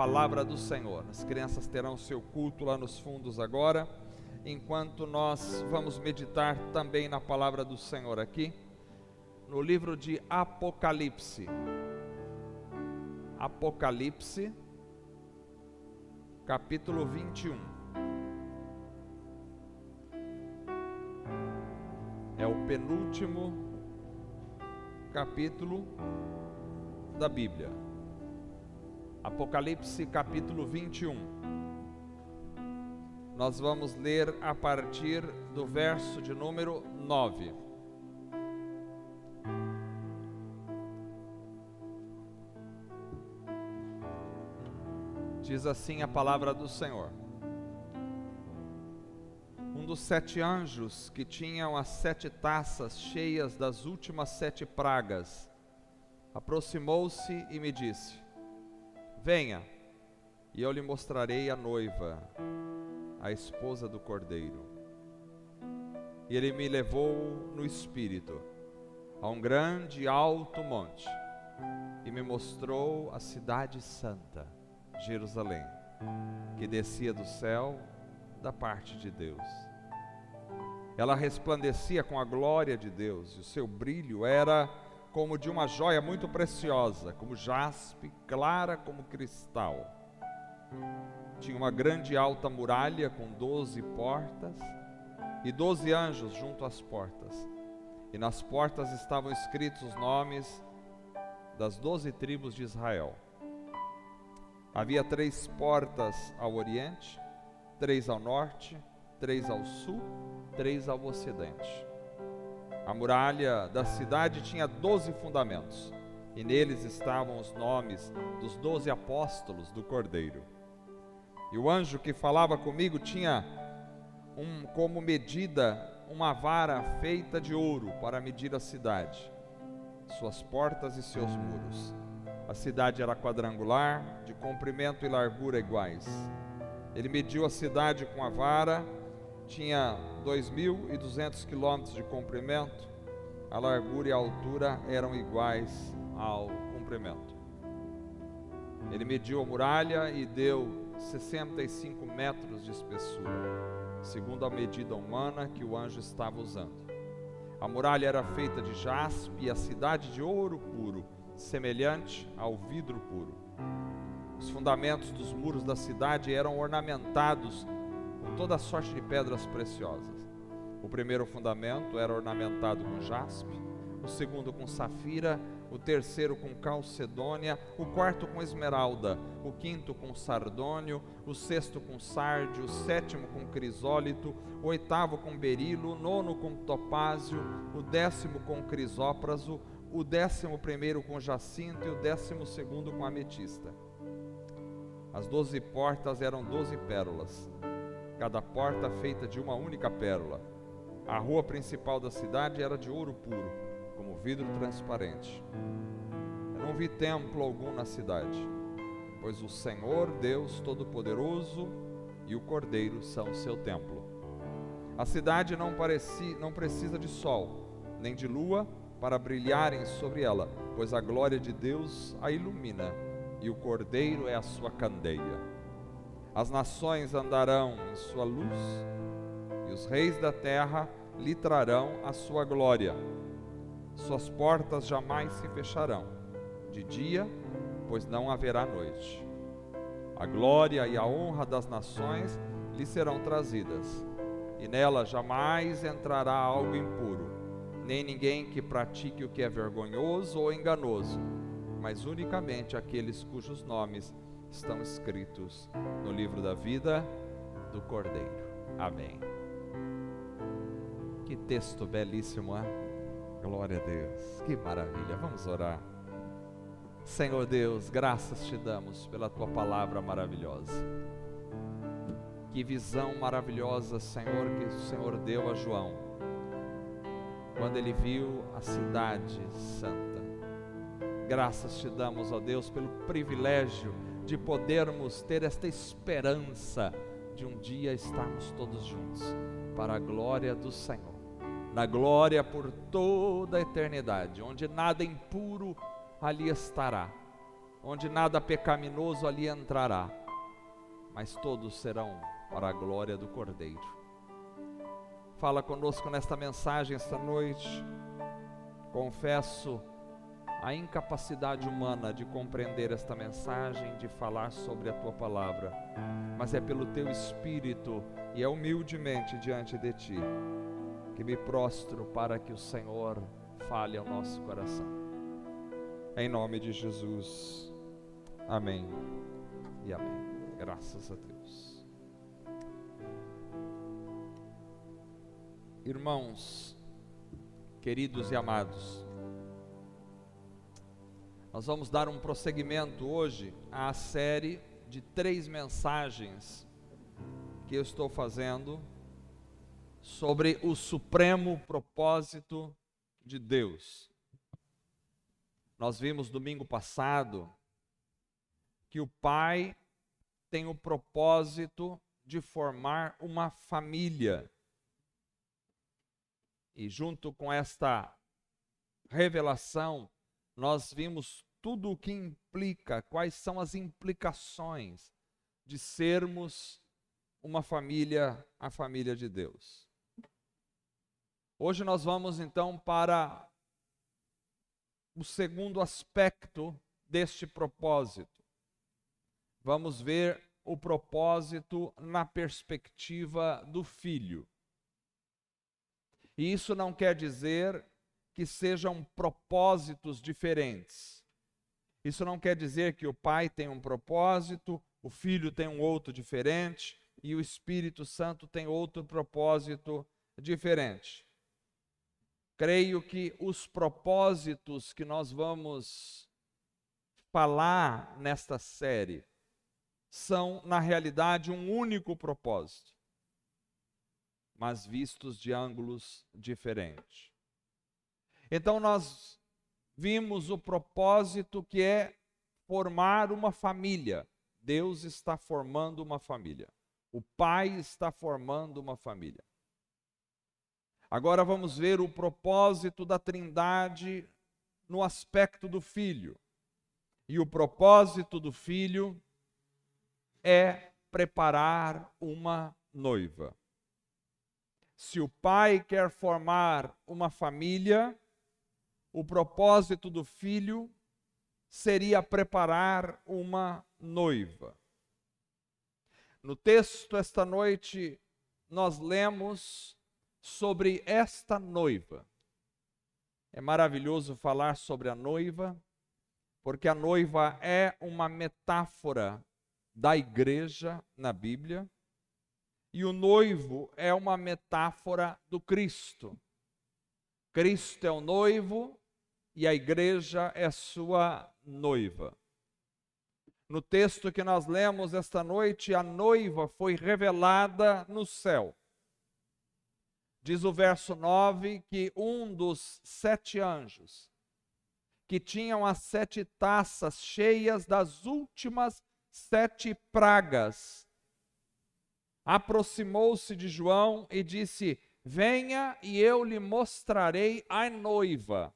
Palavra do Senhor. As crianças terão seu culto lá nos fundos agora, enquanto nós vamos meditar também na palavra do Senhor aqui, no livro de Apocalipse. Apocalipse, capítulo 21. É o penúltimo capítulo da Bíblia. Apocalipse capítulo 21. Nós vamos ler a partir do verso de número 9. Diz assim a palavra do Senhor: Um dos 7 anjos que tinham as 7 taças cheias das últimas 7 pragas aproximou-se e me disse: Venha, e eu lhe mostrarei a noiva, a esposa do Cordeiro. E ele me levou no espírito a um grande e alto monte, e me mostrou a cidade santa, Jerusalém, que descia do céu da parte de Deus. Ela resplandecia com a glória de Deus, e o seu brilho era como de uma joia muito preciosa, como jaspe, clara como cristal. Tinha uma grande e alta muralha com 12 portas e 12 anjos junto às portas. E nas portas estavam escritos os nomes das 12 tribos de Israel. Havia 3 portas ao oriente, 3 ao norte, 3 ao sul, 3 ao ocidente. A muralha da cidade tinha 12 fundamentos, e neles estavam os nomes dos 12 apóstolos do Cordeiro. E o anjo que falava comigo tinha como medida uma vara feita de ouro para medir a cidade, suas portas e seus muros. A cidade era quadrangular, de comprimento e largura iguais. Ele mediu a cidade com a vara, tinha 2.200 quilômetros de comprimento, a largura e a altura eram iguais ao comprimento. Ele mediu a muralha e deu 65 metros de espessura, segundo a medida humana que o anjo estava usando. A muralha era feita de jaspe e a cidade de ouro puro, semelhante ao vidro puro. Os fundamentos dos muros da cidade eram ornamentados com toda sorte de pedras preciosas. O primeiro fundamento era ornamentado com jaspe, o segundo com safira, o terceiro com calcedônia, o quarto com esmeralda, o quinto com sardônio, o sexto com sárdio, o sétimo com crisólito, o oitavo com berilo, o nono com topázio, o 10º com crisópraso, o 11º com jacinto e o 12º com ametista. As 12 portas eram 12 pérolas, cada porta feita de uma única pérola. A rua principal da cidade era de ouro puro, como vidro transparente. Eu não vi templo algum na cidade, pois o Senhor Deus Todo-Poderoso e o Cordeiro são o seu templo. A cidade não precisa de sol, nem de lua para brilharem sobre ela, pois a glória de Deus a ilumina, e o Cordeiro é a sua candeia. As nações andarão em sua luz, e os reis da terra lhe trarão a sua glória. Suas portas jamais se fecharão de dia, pois não haverá noite. A glória e a honra das nações lhe serão trazidas, e nela jamais entrará algo impuro, nem ninguém que pratique o que é vergonhoso ou enganoso, mas unicamente aqueles cujos nomes estão escritos no livro da vida do Cordeiro. Amém. Que texto belíssimo, hein? Glória a Deus, que maravilha. Vamos orar. Senhor Deus, graças te damos pela tua palavra maravilhosa. Que visão maravilhosa, Senhor, que o Senhor deu a João quando ele viu a cidade santa. Graças te damos, ó Deus, pelo privilégio de podermos ter esta esperança de um dia estarmos todos juntos para a glória do Senhor, na glória por toda a eternidade, onde nada impuro ali estará, onde nada pecaminoso ali entrará, mas todos serão para a glória do Cordeiro. Fala conosco nesta mensagem esta noite. Confesso a incapacidade humana de compreender esta mensagem, de falar sobre a Tua Palavra, mas é pelo Teu Espírito e é humildemente diante de Ti que me prostro para que o Senhor fale ao nosso coração. Em nome de Jesus, amém e amém. Graças a Deus. Irmãos, queridos e amados, nós vamos dar um prosseguimento hoje à série de 3 mensagens que eu estou fazendo sobre o supremo propósito de Deus. Nós vimos domingo passado que o Pai tem o propósito de formar uma família. E junto com esta revelação, nós vimos tudo o que implica, quais são as implicações de sermos uma família, a família de Deus. Hoje nós vamos então para o segundo aspecto deste propósito. Vamos ver o propósito na perspectiva do filho. E isso não quer dizer que sejam propósitos diferentes. Isso não quer dizer que o pai tem um propósito, o filho tem um outro diferente e o Espírito Santo tem outro propósito diferente. Creio que os propósitos que nós vamos falar nesta série são, na realidade, um único propósito, mas vistos de ângulos diferentes. Então nós vimos o propósito que é formar uma família. Deus está formando uma família. O Pai está formando uma família. Agora vamos ver o propósito da Trindade no aspecto do Filho. E o propósito do Filho é preparar uma noiva. Se o Pai quer formar uma família, o propósito do Filho seria preparar uma noiva. No texto esta noite, nós lemos sobre esta noiva. É maravilhoso falar sobre a noiva, porque a noiva é uma metáfora da igreja na Bíblia, e o noivo é uma metáfora do Cristo. Cristo é o noivo e a igreja é sua noiva. No texto que nós lemos esta noite, a noiva foi revelada no céu. Diz o verso 9 que um dos 7 anjos, que tinham as 7 taças cheias das últimas 7 pragas, aproximou-se de João e disse: venha e eu lhe mostrarei a noiva.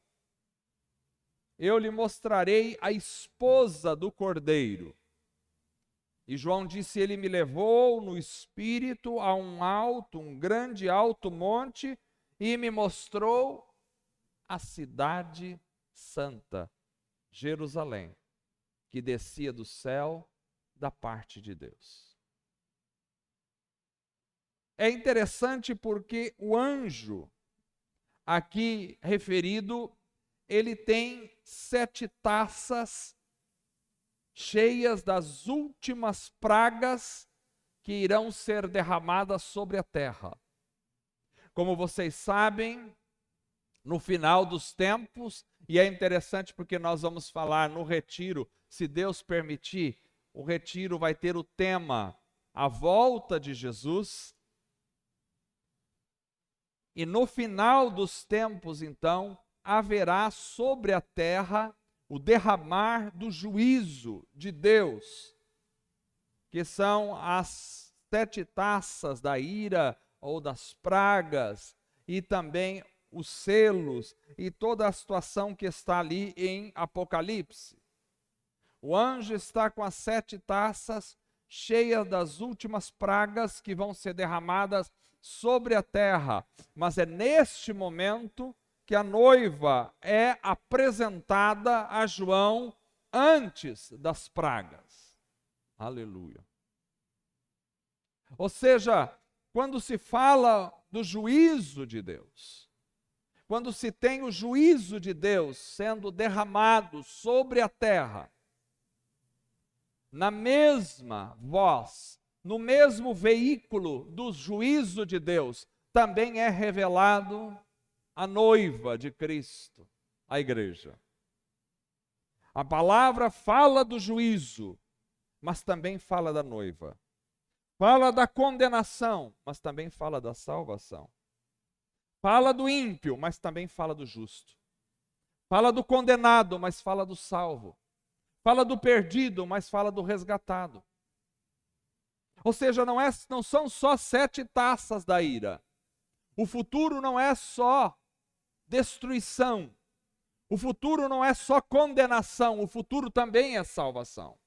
Eu lhe mostrarei a esposa do Cordeiro. E João disse: ele me levou no espírito a um grande alto monte, e me mostrou a cidade santa, Jerusalém, que descia do céu da parte de Deus. É interessante porque o anjo aqui referido, ele tem 7 taças cheias das últimas pragas que irão ser derramadas sobre a terra. Como vocês sabem, no final dos tempos, e é interessante porque nós vamos falar no retiro, se Deus permitir, o retiro vai ter o tema A Volta de Jesus. E no final dos tempos, então, haverá sobre a terra o derramar do juízo de Deus, que são as 7 taças da ira ou das pragas, e também os selos e toda a situação que está ali em Apocalipse. O anjo está com as 7 taças cheias das últimas pragas que vão ser derramadas sobre a terra. Mas é neste momento que a noiva é apresentada a João antes das pragas. Aleluia. Ou seja, quando se fala do juízo de Deus, quando se tem o juízo de Deus sendo derramado sobre a terra, na mesma voz, no mesmo veículo do juízo de Deus, também é revelado a noiva de Cristo, a igreja. A palavra fala do juízo, mas também fala da noiva. Fala da condenação, mas também fala da salvação. Fala do ímpio, mas também fala do justo. Fala do condenado, mas fala do salvo. Fala do perdido, mas fala do resgatado. Ou seja, não são só 7 taças da ira. O futuro não é só destruição. O futuro não é só condenação. O futuro também é salvação.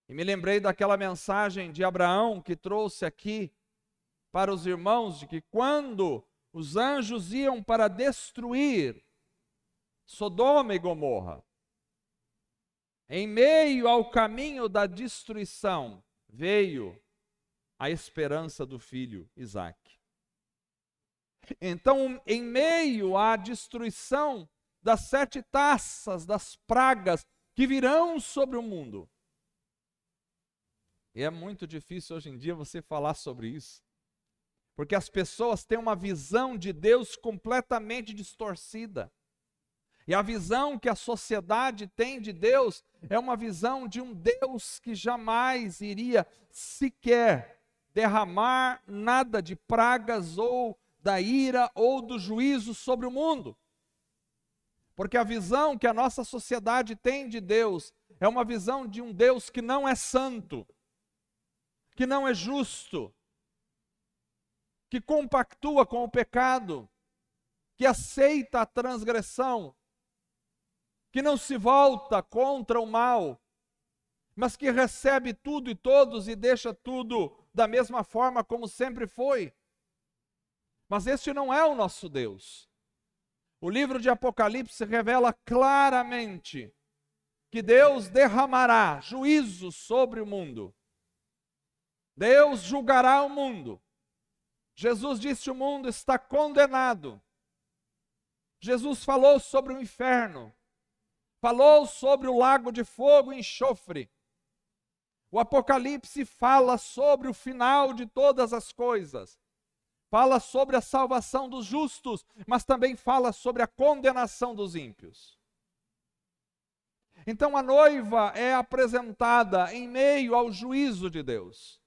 E me lembrei daquela mensagem de Abraão que trouxe aqui para os irmãos, de que quando os anjos iam para destruir Sodoma e Gomorra, em meio ao caminho da destruição, veio a esperança do filho Isaque. Então, em meio à destruição das 7 taças, das pragas que virão sobre o mundo, e é muito difícil hoje em dia você falar sobre isso, porque as pessoas têm uma visão de Deus completamente distorcida. E a visão que a sociedade tem de Deus é uma visão de um Deus que jamais iria sequer derramar nada de pragas ou da ira ou do juízo sobre o mundo. Porque a visão que a nossa sociedade tem de Deus é uma visão de um Deus que não é santo, que não é justo, que compactua com o pecado, que aceita a transgressão, que não se volta contra o mal, mas que recebe tudo e todos e deixa tudo da mesma forma como sempre foi. Mas este não é o nosso Deus. O livro de Apocalipse revela claramente que Deus derramará juízo sobre o mundo. Deus julgará o mundo. Jesus disse: o mundo está condenado. Jesus falou sobre o inferno. Falou sobre o lago de fogo e enxofre. O Apocalipse fala sobre o final de todas as coisas. Fala sobre a salvação dos justos, mas também fala sobre a condenação dos ímpios. Então a noiva é apresentada em meio ao juízo de Deus.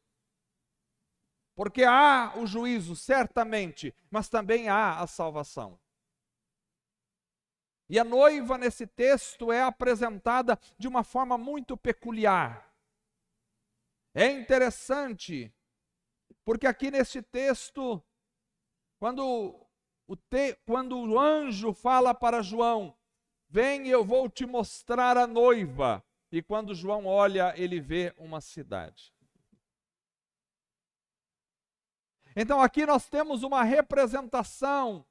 Porque há o juízo, certamente, mas também há a salvação. E a noiva nesse texto é apresentada de uma forma muito peculiar. É interessante, porque aqui nesse texto, quando o anjo fala para João, vem, eu vou te mostrar a noiva. E quando João olha, ele vê uma cidade. Então aqui nós temos uma representação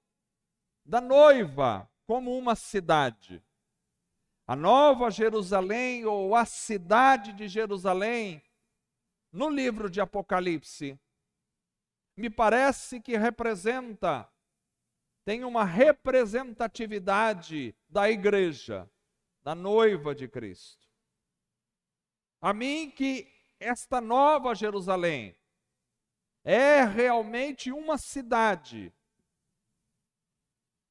da noiva como uma cidade. A Nova Jerusalém, ou a cidade de Jerusalém, no livro de Apocalipse, me parece que tem uma representatividade da igreja, da noiva de Cristo. A mim que esta Nova Jerusalém é realmente uma cidade.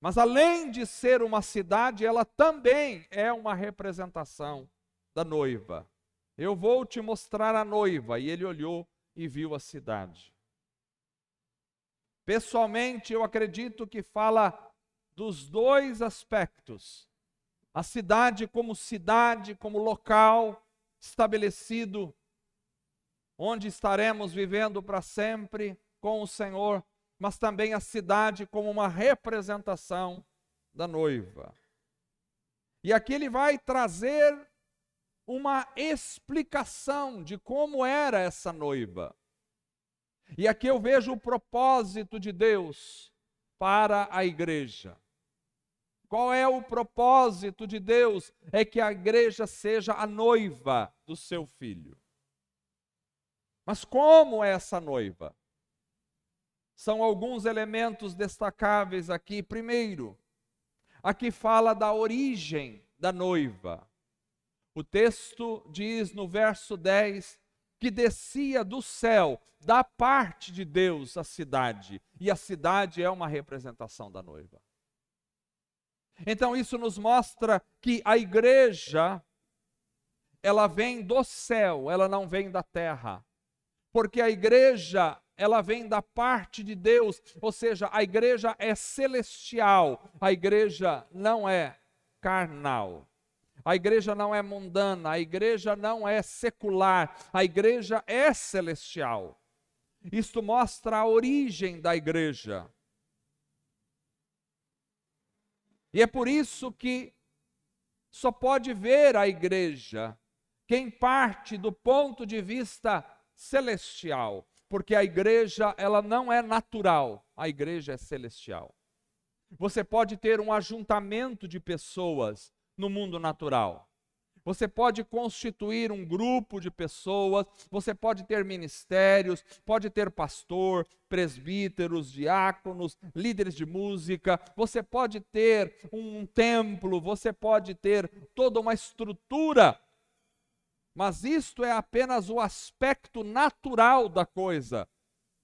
Mas além de ser uma cidade, ela também é uma representação da noiva. Eu vou te mostrar a noiva. E ele olhou e viu a cidade. Pessoalmente, eu acredito que fala dos 2 aspectos. A cidade, como local estabelecido, onde estaremos vivendo para sempre com o Senhor, mas também a cidade como uma representação da noiva. E aqui ele vai trazer uma explicação de como era essa noiva. E aqui eu vejo o propósito de Deus para a igreja. Qual é o propósito de Deus? É que a igreja seja a noiva do seu filho. Mas como é essa noiva? São alguns elementos destacáveis aqui. Primeiro, aqui fala da origem da noiva. O texto diz no verso 10 que descia do céu, da parte de Deus, a cidade. E a cidade é uma representação da noiva. Então isso nos mostra que a igreja, ela vem do céu, ela não vem da terra. Porque a igreja, ela vem da parte de Deus, ou seja, a igreja é celestial, a igreja não é carnal. A igreja não é mundana, a igreja não é secular, a igreja é celestial. Isto mostra a origem da igreja. E é por isso que só pode ver a igreja quem parte do ponto de vista celestial, porque a igreja, ela não é natural, a igreja é celestial. Você pode ter um ajuntamento de pessoas no mundo natural. Você pode constituir um grupo de pessoas, você pode ter ministérios, pode ter pastor, presbíteros, diáconos, líderes de música, você pode ter um templo, você pode ter toda uma estrutura, mas isto é apenas o aspecto natural da coisa.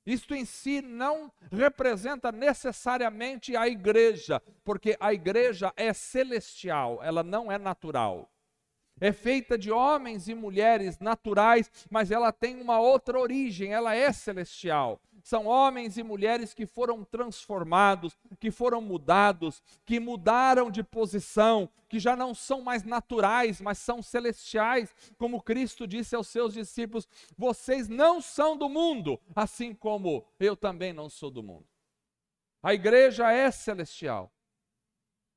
Isto em si não representa necessariamente a igreja, porque a igreja é celestial, ela não é natural. É feita de homens e mulheres naturais, mas ela tem uma outra origem, ela é celestial. São homens e mulheres que foram transformados, que foram mudados, que mudaram de posição, que já não são mais naturais, mas são celestiais. Como Cristo disse aos seus discípulos: vocês não são do mundo, assim como eu também não sou do mundo. A igreja é celestial.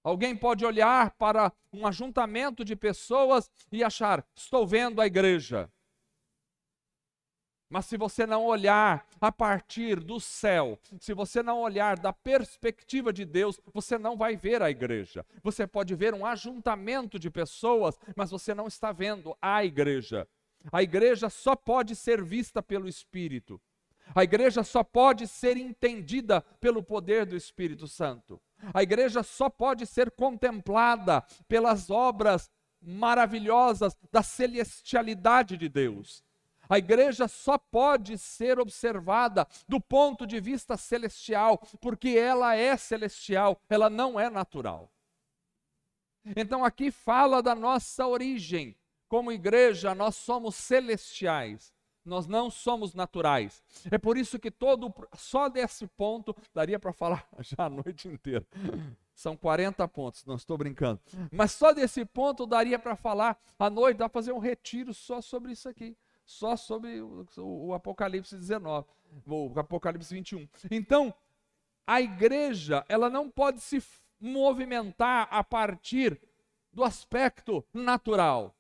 Alguém pode olhar para um ajuntamento de pessoas e achar: estou vendo a igreja. Mas se você não olhar a partir do céu, se você não olhar da perspectiva de Deus, você não vai ver a igreja. Você pode ver um ajuntamento de pessoas, mas você não está vendo a igreja. A igreja só pode ser vista pelo Espírito. A igreja só pode ser entendida pelo poder do Espírito Santo. A igreja só pode ser contemplada pelas obras maravilhosas da celestialidade de Deus. A igreja só pode ser observada do ponto de vista celestial, porque ela é celestial, ela não é natural. Então aqui fala da nossa origem. Como igreja, nós somos celestiais. Nós não somos naturais. É por isso que só desse ponto, daria para falar já a noite inteira. São 40 pontos, não estou brincando. Mas só desse ponto daria para falar a noite, dá para fazer um retiro só sobre isso aqui. Só sobre o Apocalipse 19, o Apocalipse 21. Então, a igreja, ela não pode se movimentar a partir do aspecto natural.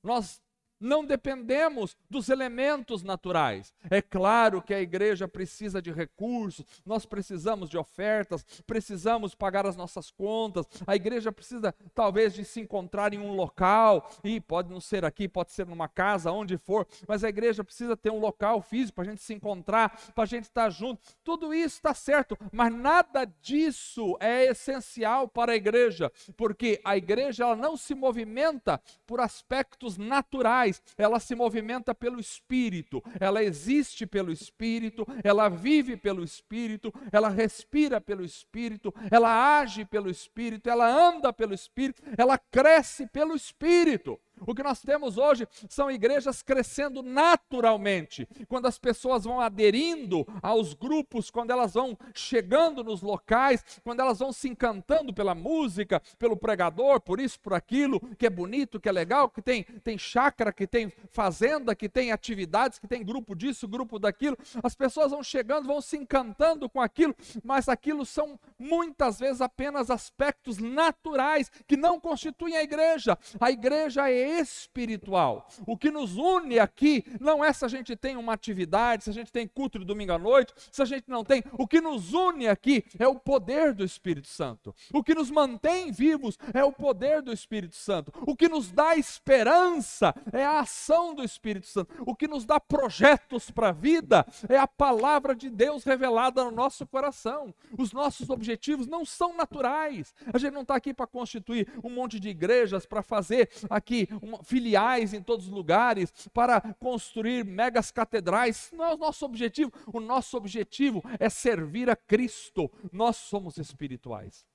Nós não dependemos dos elementos naturais. É claro que a igreja precisa de recursos, nós precisamos de ofertas, precisamos pagar as nossas contas, a igreja precisa talvez de se encontrar em um local, e pode não ser aqui, pode ser numa casa, onde for, mas a igreja precisa ter um local físico para a gente se encontrar, para a gente estar junto. Tudo isso está certo, mas nada disso é essencial para a igreja, porque a igreja, ela não se movimenta por aspectos naturais, ela se movimenta pelo Espírito, ela existe pelo Espírito, ela vive pelo Espírito, ela respira pelo Espírito, ela age pelo Espírito, ela anda pelo Espírito, ela cresce pelo Espírito. O que nós temos hoje são igrejas crescendo naturalmente. Quando as pessoas vão aderindo aos grupos, quando elas vão chegando nos locais, quando elas vão se encantando pela música, pelo pregador, por isso, por aquilo, que é bonito, que é legal, que tem chácara, que tem fazenda, que tem atividades, que tem grupo disso, grupo daquilo. As pessoas vão chegando, vão se encantando com aquilo, mas aquilo são muitas vezes apenas aspectos naturais que não constituem a igreja. A igreja é espiritual. O que nos une aqui não é se a gente tem uma atividade, se a gente tem culto de domingo à noite, se a gente não tem. O que nos une aqui é o poder do Espírito Santo. O que nos mantém vivos é o poder do Espírito Santo. O que nos dá esperança é a ação do Espírito Santo. O que nos dá projetos para a vida é a palavra de Deus revelada no nosso coração. Os nossos objetivos não são naturais. A gente não está aqui para constituir um monte de igrejas, para fazer aqui filiais em todos os lugares, para construir megas catedrais. Não é o nosso objetivo. O nosso objetivo é servir a Cristo. Nós somos espirituais.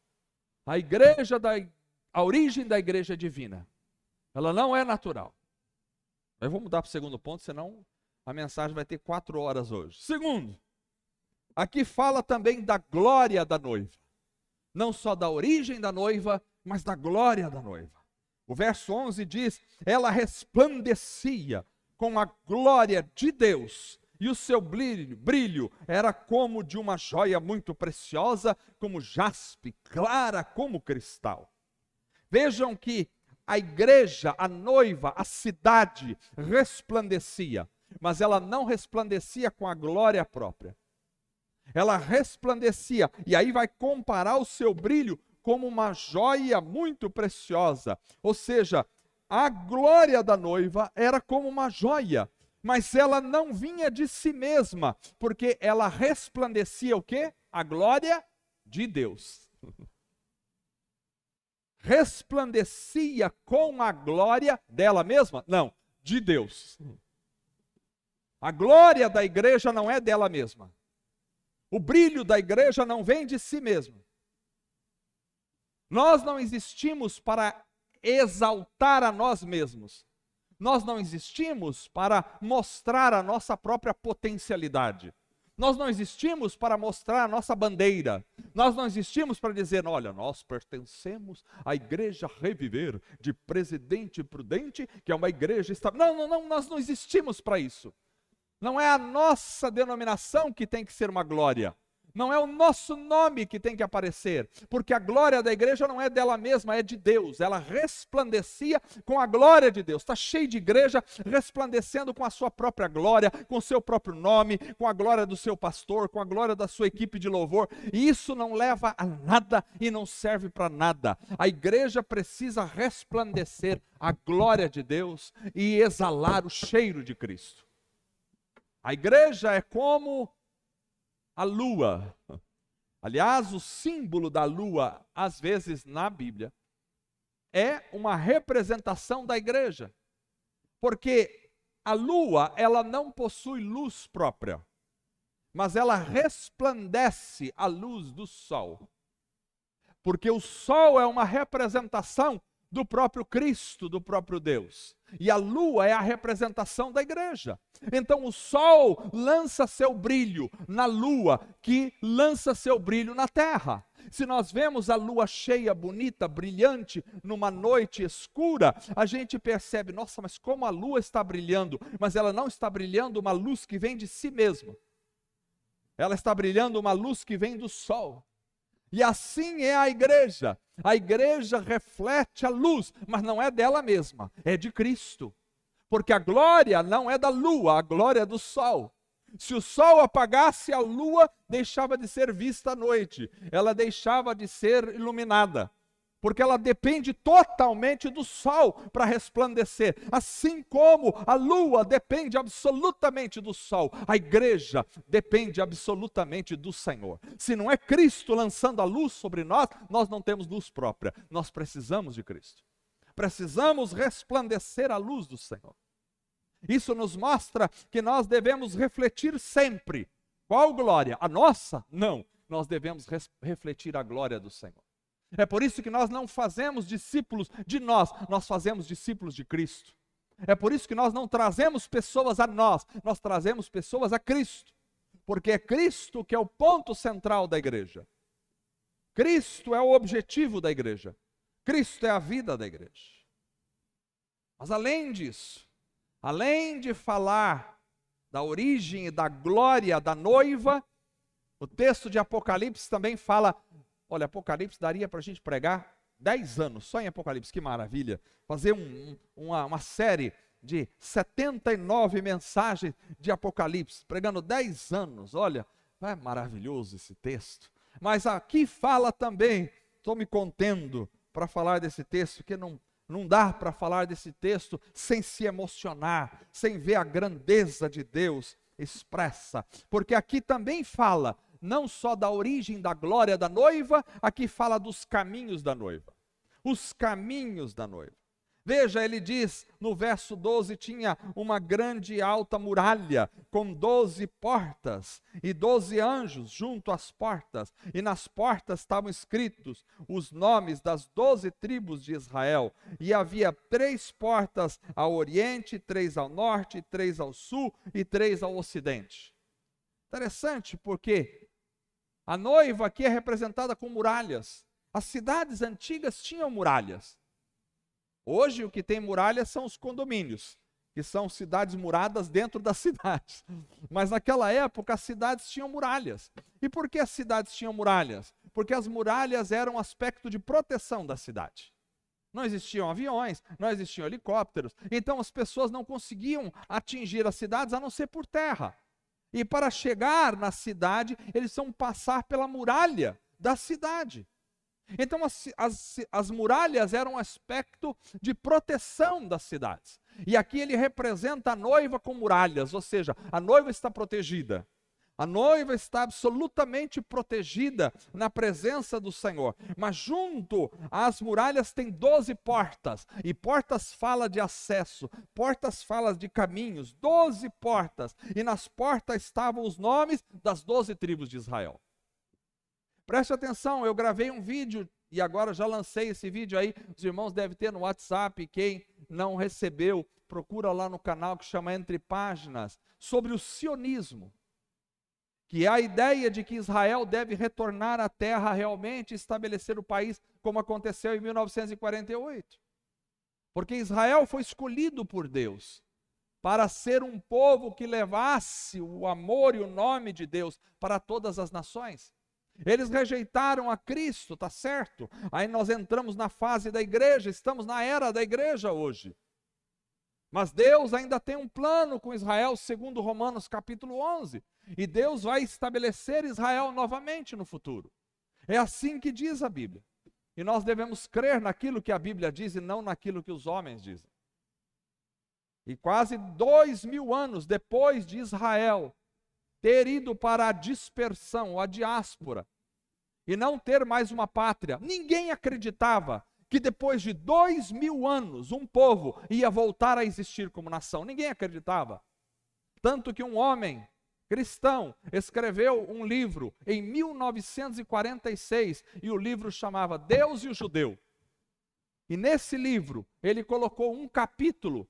A origem da igreja é divina. Ela não é natural. Eu vou mudar para o segundo ponto, senão a mensagem vai ter 4 horas hoje. Segundo, aqui fala também da glória da noiva. Não só da origem da noiva, mas da glória da noiva. O verso 11 diz: ela resplandecia com a glória de Deus, e o seu brilho era como de uma joia muito preciosa, como jaspe, clara como cristal. Vejam que a igreja, a noiva, a cidade resplandecia, mas ela não resplandecia com a glória própria. Ela resplandecia, e aí vai comparar o seu brilho como uma joia muito preciosa. Ou seja, a glória da noiva era como uma joia, mas ela não vinha de si mesma, porque ela resplandecia o quê? A glória de Deus. Resplandecia com a glória dela mesma? Não, de Deus. A glória da igreja não é dela mesma. O brilho da igreja não vem de si mesmo. Nós não existimos para exaltar a nós mesmos. Nós não existimos para mostrar a nossa própria potencialidade. Nós não existimos para mostrar a nossa bandeira. Nós não existimos para dizer, olha, nós pertencemos à igreja Reviver, de Presidente Prudente, que é uma igreja estável. Não, nós não existimos para isso. Não é a nossa denominação que tem que ser uma glória. Não é o nosso nome que tem que aparecer, porque a glória da igreja não é dela mesma, é de Deus. Ela resplandecia com a glória de Deus. Está cheio de igreja resplandecendo com a sua própria glória, com o seu próprio nome, com a glória do seu pastor, com a glória da sua equipe de louvor. E isso não leva a nada e não serve para nada. A igreja precisa resplandecer a glória de Deus e exalar o cheiro de Cristo. A igreja é como a lua. Aliás, o símbolo da lua, às vezes na Bíblia, é uma representação da igreja. Porque a lua, ela não possui luz própria, mas ela resplandece a luz do sol. Porque o sol é uma representação do próprio Cristo, do próprio Deus. E a lua é a representação da igreja. Então o sol lança seu brilho na lua, que lança seu brilho na terra. Se nós vemos a lua cheia, bonita, brilhante, numa noite escura, a gente percebe, nossa, mas como a lua está brilhando? Mas ela não está brilhando uma luz que vem de si mesma. Ela está brilhando uma luz que vem do sol. E assim é a igreja. A igreja reflete a luz, mas não é dela mesma, é de Cristo. Porque a glória não é da lua, a glória é do sol. Se o sol apagasse, a lua deixava de ser vista à noite, ela deixava de ser iluminada. Porque ela depende totalmente do sol para resplandecer. Assim como a lua depende absolutamente do sol, a igreja depende absolutamente do Senhor. Se não é Cristo lançando a luz sobre nós, nós não temos luz própria. Nós precisamos de Cristo. Precisamos resplandecer a luz do Senhor. Isso nos mostra que nós devemos refletir sempre. Qual glória? A nossa? Não. Nós devemos refletir a glória do Senhor. É por isso que nós não fazemos discípulos de nós fazemos discípulos de Cristo. É por isso que nós não trazemos pessoas a nós trazemos pessoas a Cristo. Porque é Cristo que é o ponto central da igreja. Cristo é o objetivo da igreja. Cristo é a vida da igreja. Mas além disso, além de falar da origem e da glória da noiva, o texto de Apocalipse também fala, olha, Apocalipse daria para a gente pregar 10 anos, só em Apocalipse, que maravilha, fazer uma série de 79 mensagens de Apocalipse, pregando 10 anos, olha, é maravilhoso esse texto. Mas aqui fala também, estou me contendo para falar desse texto, que não dá para falar desse texto sem se emocionar, sem ver a grandeza de Deus expressa, porque aqui também fala, não só da origem da glória da noiva, aqui fala dos caminhos da noiva, os caminhos da noiva. Veja, ele diz no verso 12, tinha uma grande e alta muralha, com 12 portas, e 12 anjos junto às portas, e nas portas estavam escritos os nomes das 12 tribos de Israel, e havia 3 portas ao oriente, 3 ao norte, 3 ao sul, e 3 ao ocidente. Interessante, porque a noiva aqui é representada com muralhas. As cidades antigas tinham muralhas. Hoje o que tem muralhas são os condomínios, que são cidades muradas dentro das cidades. Mas naquela época as cidades tinham muralhas. E por que as cidades tinham muralhas? Porque as muralhas eram um aspecto de proteção da cidade. Não existiam aviões, não existiam helicópteros, então as pessoas não conseguiam atingir as cidades a não ser por terra. E para chegar na cidade, eles vão passar pela muralha da cidade. Então as muralhas eram um aspecto de proteção das cidades. E aqui ele representa a noiva com muralhas, ou seja, a noiva está protegida. A noiva está absolutamente protegida na presença do Senhor. Mas junto às muralhas tem 12 portas. E portas fala de acesso, portas fala de caminhos, 12 portas. E nas portas estavam os nomes das 12 tribos de Israel. Preste atenção, eu gravei um vídeo e agora já lancei esse vídeo aí. Os irmãos devem ter no WhatsApp. Quem não recebeu, procura lá no canal que chama Entre Páginas, sobre o sionismo. Que é a ideia de que Israel deve retornar à terra realmente e estabelecer o país, como aconteceu em 1948. Porque Israel foi escolhido por Deus para ser um povo que levasse o amor e o nome de Deus para todas as nações. Eles rejeitaram a Cristo, tá certo? Aí nós entramos na fase da igreja, estamos na era da igreja hoje. Mas Deus ainda tem um plano com Israel, segundo Romanos capítulo 11. E Deus vai estabelecer Israel novamente no futuro. É assim que diz a Bíblia. E nós devemos crer naquilo que a Bíblia diz e não naquilo que os homens dizem. E quase 2000 anos depois de Israel ter ido para a dispersão, a diáspora, e não ter mais uma pátria, ninguém acreditava que depois de 2000 anos um povo ia voltar a existir como nação. Ninguém acreditava. Tanto que um homem cristão escreveu um livro em 1946 e o livro chamava Deus e o Judeu. E nesse livro ele colocou um capítulo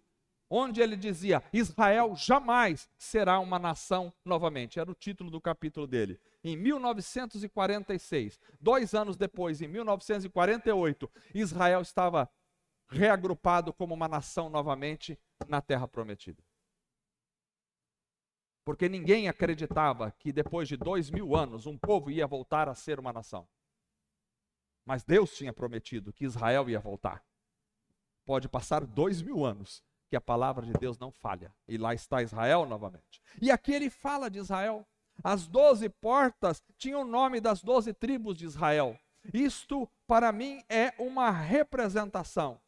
onde ele dizia: Israel jamais será uma nação novamente. Era o título do capítulo dele. Em 1946, 2 anos depois, em 1948, Israel estava reagrupado como uma nação novamente na Terra Prometida. Porque ninguém acreditava que depois de 2000 anos um povo ia voltar a ser uma nação. Mas Deus tinha prometido que Israel ia voltar. Pode passar 2000 anos, que a palavra de Deus não falha. E lá está Israel novamente. E aqui ele fala de Israel. As 12 portas tinham o nome das 12 tribos de Israel. Isto, para mim, é uma representação.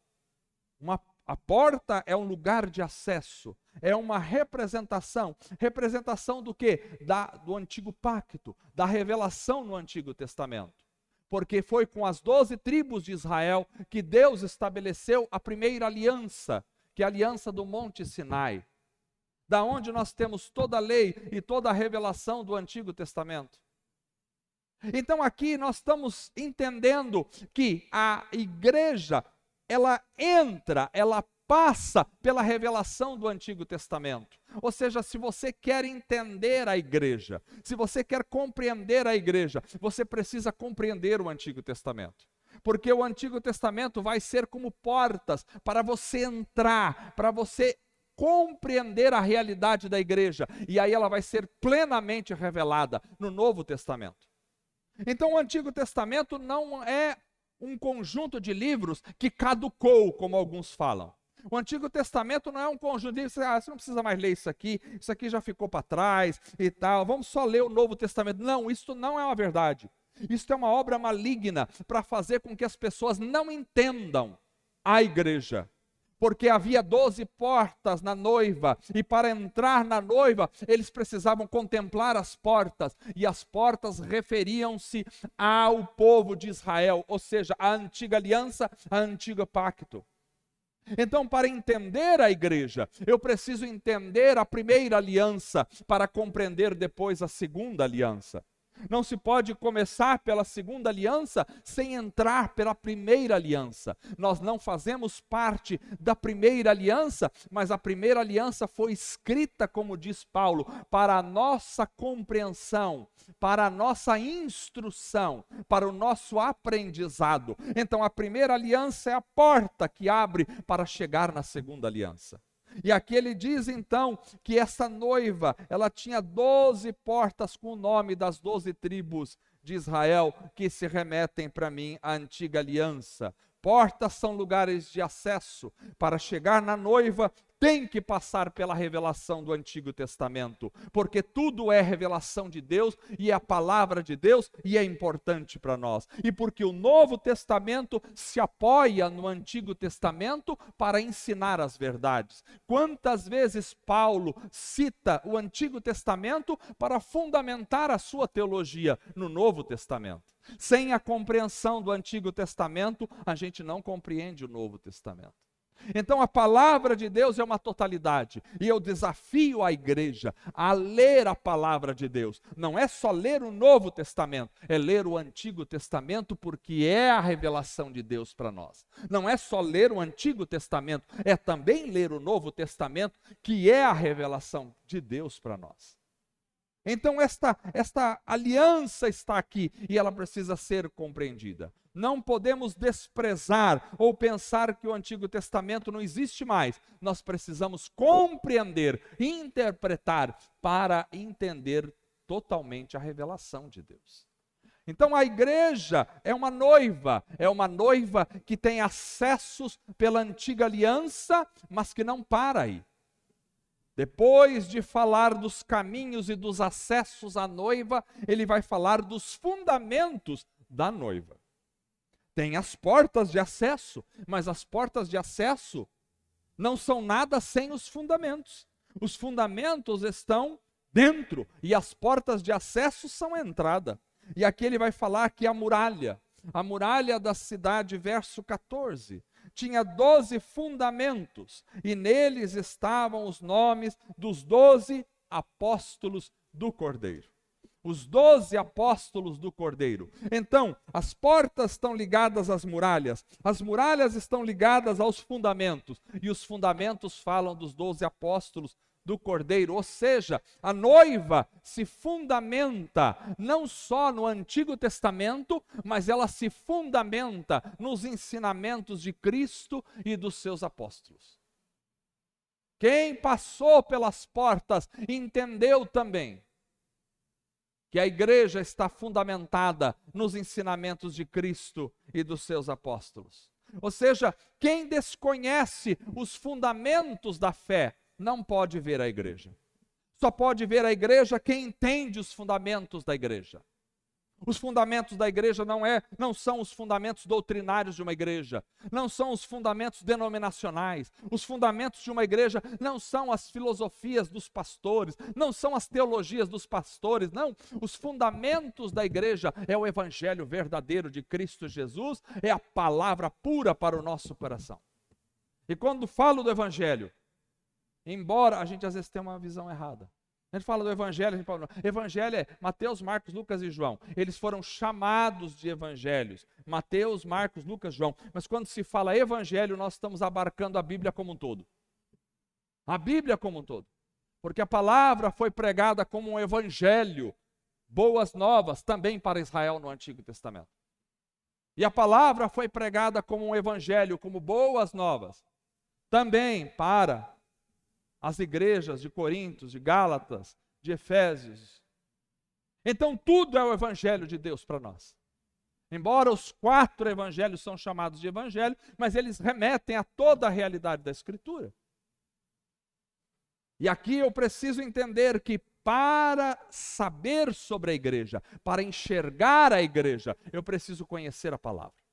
A porta é um lugar de acesso. É uma representação. Representação do quê? Do Antigo Pacto, da revelação no Antigo Testamento. Porque foi com as 12 tribos de Israel que Deus estabeleceu a primeira aliança, que é a aliança do Monte Sinai, da onde nós temos toda a lei e toda a revelação do Antigo Testamento. Então aqui nós estamos entendendo que a igreja, ela passa pela revelação do Antigo Testamento. Ou seja, se você quer entender a igreja, se você quer compreender a igreja, você precisa compreender o Antigo Testamento. Porque o Antigo Testamento vai ser como portas para você entrar, para você compreender a realidade da igreja. E aí ela vai ser plenamente revelada no Novo Testamento. Então o Antigo Testamento não é um conjunto de livros que caducou, como alguns falam. O Antigo Testamento não é um conjunto de livros, você não precisa mais ler isso aqui já ficou para trás e tal, vamos só ler o Novo Testamento. Não, isso não é uma verdade. Isso é uma obra maligna para fazer com que as pessoas não entendam a igreja. Porque havia 12 portas na noiva, e para entrar na noiva, eles precisavam contemplar as portas, e as portas referiam-se ao povo de Israel, ou seja, a antiga aliança, a antigo pacto. Então, para entender a igreja, eu preciso entender a primeira aliança, para compreender depois a segunda aliança. Não se pode começar pela segunda aliança sem entrar pela primeira aliança. Nós não fazemos parte da primeira aliança, mas a primeira aliança foi escrita, como diz Paulo, para a nossa compreensão, para a nossa instrução, para o nosso aprendizado. Então a primeira aliança é a porta que abre para chegar na segunda aliança. E aqui ele diz então que essa noiva, ela tinha 12 portas com o nome das 12 tribos de Israel, que se remetem para mim à antiga aliança. Portas são lugares de acesso. Para chegar na noiva, tem que passar pela revelação do Antigo Testamento, porque tudo é revelação de Deus e é a palavra de Deus e é importante para nós. E porque o Novo Testamento se apoia no Antigo Testamento para ensinar as verdades. Quantas vezes Paulo cita o Antigo Testamento para fundamentar a sua teologia no Novo Testamento? Sem a compreensão do Antigo Testamento, a gente não compreende o Novo Testamento. Então a palavra de Deus é uma totalidade, e eu desafio a igreja a ler a palavra de Deus. Não é só ler o Novo Testamento, é ler o Antigo Testamento, porque é a revelação de Deus para nós. Não é só ler o Antigo Testamento, é também ler o Novo Testamento, que é a revelação de Deus para nós. Então esta aliança está aqui e ela precisa ser compreendida. Não podemos desprezar ou pensar que o Antigo Testamento não existe mais. Nós precisamos compreender, interpretar para entender totalmente a revelação de Deus. Então a igreja é uma noiva que tem acessos pela antiga aliança, mas que não para aí. Depois de falar dos caminhos e dos acessos à noiva, ele vai falar dos fundamentos da noiva. Tem as portas de acesso, mas as portas de acesso não são nada sem os fundamentos. Os fundamentos estão dentro e as portas de acesso são a entrada. E aqui ele vai falar que a muralha da cidade, verso 14, tinha 12 fundamentos, e neles estavam os nomes dos 12 apóstolos do Cordeiro. Os 12 apóstolos do Cordeiro. Então, as portas estão ligadas às muralhas, as muralhas estão ligadas aos fundamentos, e os fundamentos falam dos 12 apóstolos do Cordeiro, ou seja, a noiva se fundamenta não só no Antigo Testamento, mas ela se fundamenta nos ensinamentos de Cristo e dos seus apóstolos. Quem passou pelas portas entendeu também que a igreja está fundamentada nos ensinamentos de Cristo e dos seus apóstolos. Ou seja, quem desconhece os fundamentos da fé não pode ver a igreja. Só pode ver a igreja quem entende os fundamentos da igreja. Os fundamentos da igreja não são os fundamentos doutrinários de uma igreja, não são os fundamentos denominacionais. Os fundamentos de uma igreja não são as filosofias dos pastores, não são as teologias dos pastores, não. Os fundamentos da igreja é o evangelho verdadeiro de Cristo Jesus, é a palavra pura para o nosso coração. E quando falo do evangelho, embora a gente às vezes tenha uma visão errada, A gente fala do evangelho, a gente fala, evangelho é Mateus, Marcos, Lucas e João. Eles foram chamados de evangelhos. Mateus, Marcos, Lucas, João. Mas quando se fala evangelho, nós estamos abarcando a Bíblia como um todo. A Bíblia como um todo. Porque a palavra foi pregada como um evangelho, boas novas, também para Israel no Antigo Testamento. E a palavra foi pregada como um evangelho, como boas novas, também para as igrejas de Corinto, de Gálatas, de Efésios. Então tudo é o evangelho de Deus para nós. Embora os 4 evangelhos são chamados de evangelho, mas eles remetem a toda a realidade da Escritura. E aqui eu preciso entender que para saber sobre a igreja, para enxergar a igreja, eu preciso conhecer a palavra.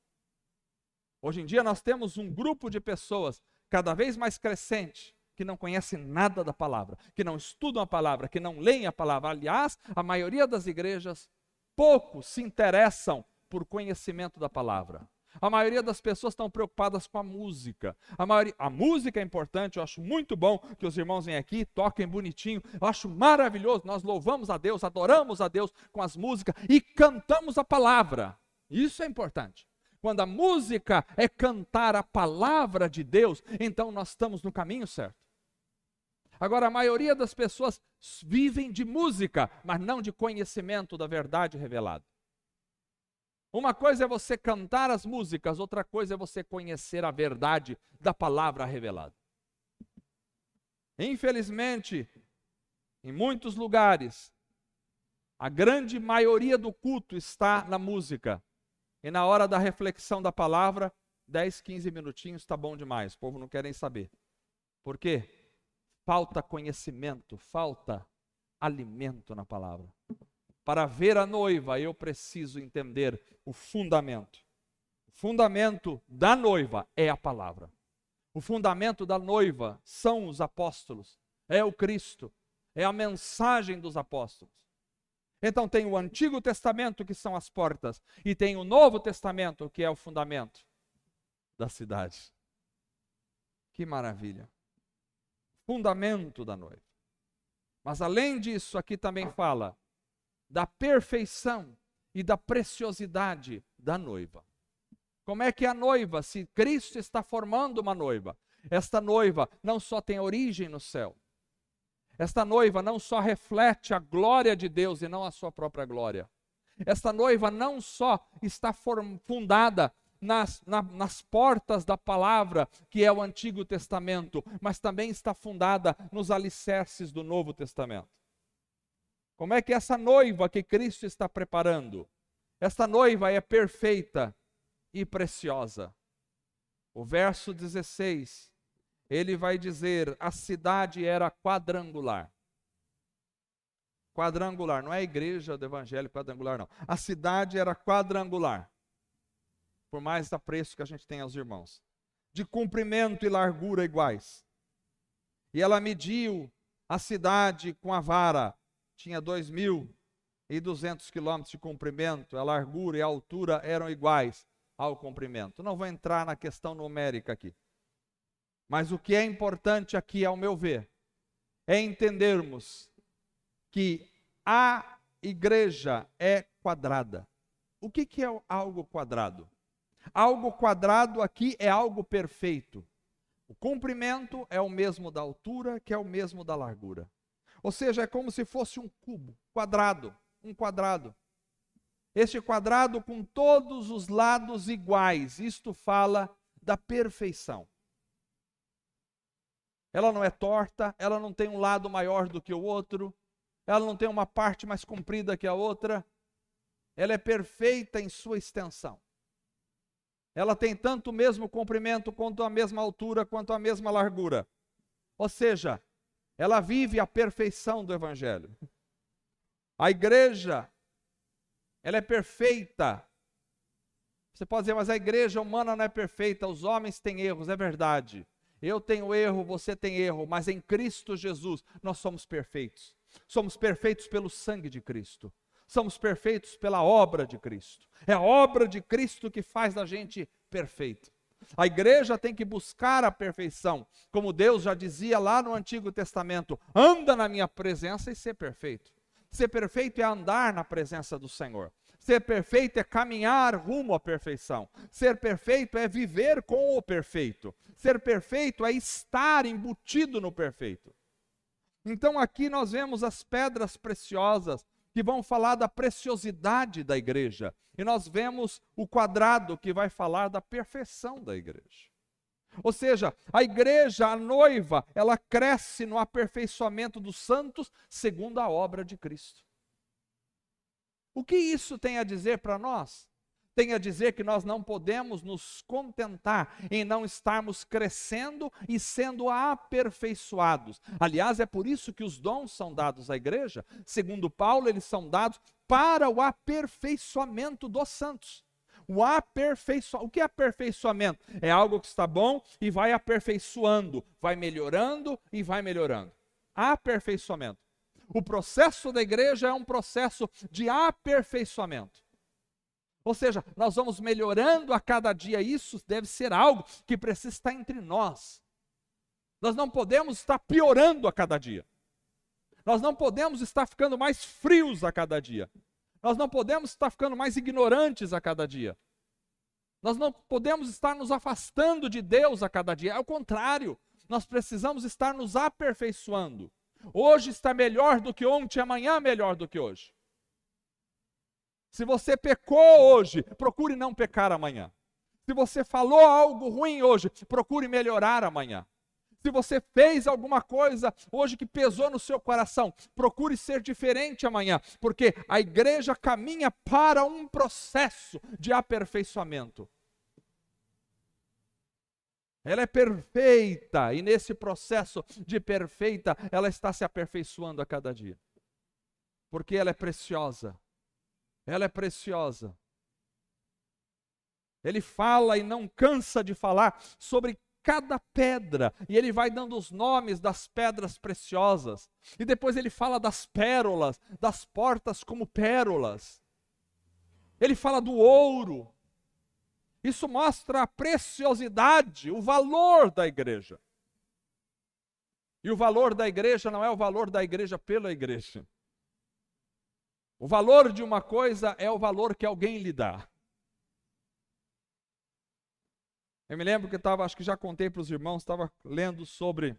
Hoje em dia nós temos um grupo de pessoas cada vez mais crescente, que não conhecem nada da palavra, que não estudam a palavra, que não leem a palavra. Aliás, a maioria das igrejas pouco se interessam por conhecimento da palavra. A maioria das pessoas estão preocupadas com a música. A música é importante, eu acho muito bom que os irmãos venham aqui, toquem bonitinho. Eu acho maravilhoso, nós louvamos a Deus, adoramos a Deus com as músicas e cantamos a palavra. Isso é importante. Quando a música é cantar a palavra de Deus, então nós estamos no caminho certo. Agora, a maioria das pessoas vivem de música, mas não de conhecimento da verdade revelada. Uma coisa é você cantar as músicas, outra coisa é você conhecer a verdade da palavra revelada. Infelizmente, em muitos lugares, a grande maioria do culto está na música. E na hora da reflexão da palavra, 10, 15 minutinhos está bom demais. O povo não quer nem saber. Por quê? Falta conhecimento, falta alimento na palavra. Para ver a noiva, eu preciso entender o fundamento. O fundamento da noiva é a palavra. O fundamento da noiva são os apóstolos, é o Cristo, é a mensagem dos apóstolos. Então tem o Antigo Testamento, que são as portas, e tem o Novo Testamento, que é o fundamento da cidade. Que maravilha. Fundamento da noiva. Mas além disso, aqui também fala da perfeição e da preciosidade da noiva. Como é que a noiva, se Cristo está formando uma noiva, esta noiva não só tem origem no céu, esta noiva não só reflete a glória de Deus e não a sua própria glória, esta noiva não só está fundada nas portas da palavra, que é o Antigo Testamento, mas também está fundada nos alicerces do Novo Testamento. Como é que essa noiva que Cristo está preparando? Esta noiva é perfeita e preciosa. O verso 16, ele vai dizer, a cidade era quadrangular. Quadrangular, não é a igreja do evangelho quadrangular, não. A cidade era quadrangular. Por mais apreço que a gente tem aos irmãos. De comprimento e largura iguais. E ela mediu a cidade com a vara. Tinha 2.200 quilômetros de comprimento, a largura e a altura eram iguais ao comprimento. Não vou entrar na questão numérica aqui. Mas o que é importante aqui, ao meu ver, é entendermos que a igreja é quadrada. O que é algo quadrado? Algo quadrado aqui é algo perfeito. O comprimento é o mesmo da altura, que é o mesmo da largura. Ou seja, é como se fosse um cubo, quadrado, um quadrado. Este quadrado com todos os lados iguais, isto fala da perfeição. Ela não é torta, ela não tem um lado maior do que o outro, ela não tem uma parte mais comprida que a outra, ela é perfeita em sua extensão. Ela tem tanto o mesmo comprimento, quanto a mesma altura, quanto a mesma largura. Ou seja, ela vive a perfeição do Evangelho. A igreja, ela é perfeita. Você pode dizer, mas a igreja humana não é perfeita, os homens têm erros, é verdade. Eu tenho erro, você tem erro, mas em Cristo Jesus nós somos perfeitos. Somos perfeitos pelo sangue de Cristo. Somos perfeitos pela obra de Cristo. É a obra de Cristo que faz da gente perfeito. A igreja tem que buscar a perfeição, como Deus já dizia lá no Antigo Testamento: anda na minha presença e ser perfeito. Ser perfeito é andar na presença do Senhor. Ser perfeito é caminhar rumo à perfeição. Ser perfeito é viver com o perfeito. Ser perfeito é estar embutido no perfeito. Então aqui nós vemos as pedras preciosas que vão falar da preciosidade da igreja. E nós vemos o quadrado que vai falar da perfeição da igreja. Ou seja, a igreja, a noiva, ela cresce no aperfeiçoamento dos santos segundo a obra de Cristo. O que isso tem a dizer para nós? Tem a dizer que nós não podemos nos contentar em não estarmos crescendo e sendo aperfeiçoados. Aliás, é por isso que os dons são dados à igreja. Segundo Paulo, eles são dados para o aperfeiçoamento dos santos. O que é aperfeiçoamento? É algo que está bom e vai aperfeiçoando, vai melhorando e vai melhorando. Aperfeiçoamento. O processo da igreja é um processo de aperfeiçoamento. Ou seja, nós vamos melhorando a cada dia. Isso deve ser algo que precisa estar entre nós. Nós não podemos estar piorando a cada dia. Nós não podemos estar ficando mais frios a cada dia. Nós não podemos estar ficando mais ignorantes a cada dia. Nós não podemos estar nos afastando de Deus a cada dia. É o contrário, nós precisamos estar nos aperfeiçoando. Hoje está melhor do que ontem, amanhã melhor do que hoje. Se você pecou hoje, procure não pecar amanhã. Se você falou algo ruim hoje, procure melhorar amanhã. Se você fez alguma coisa hoje que pesou no seu coração, procure ser diferente amanhã, porque a igreja caminha para um processo de aperfeiçoamento. Ela é perfeita, e nesse processo de perfeita, ela está se aperfeiçoando a cada dia. Porque ela é preciosa. Ela é preciosa. Ele fala e não cansa de falar sobre cada pedra, e ele vai dando os nomes das pedras preciosas, e depois ele fala das pérolas, das portas como pérolas. Ele fala do ouro. Isso mostra a preciosidade, o valor da igreja. E o valor da igreja não é o valor da igreja pela igreja. O valor de uma coisa é o valor que alguém lhe dá. Eu me lembro que acho que já contei para os irmãos, estava lendo sobre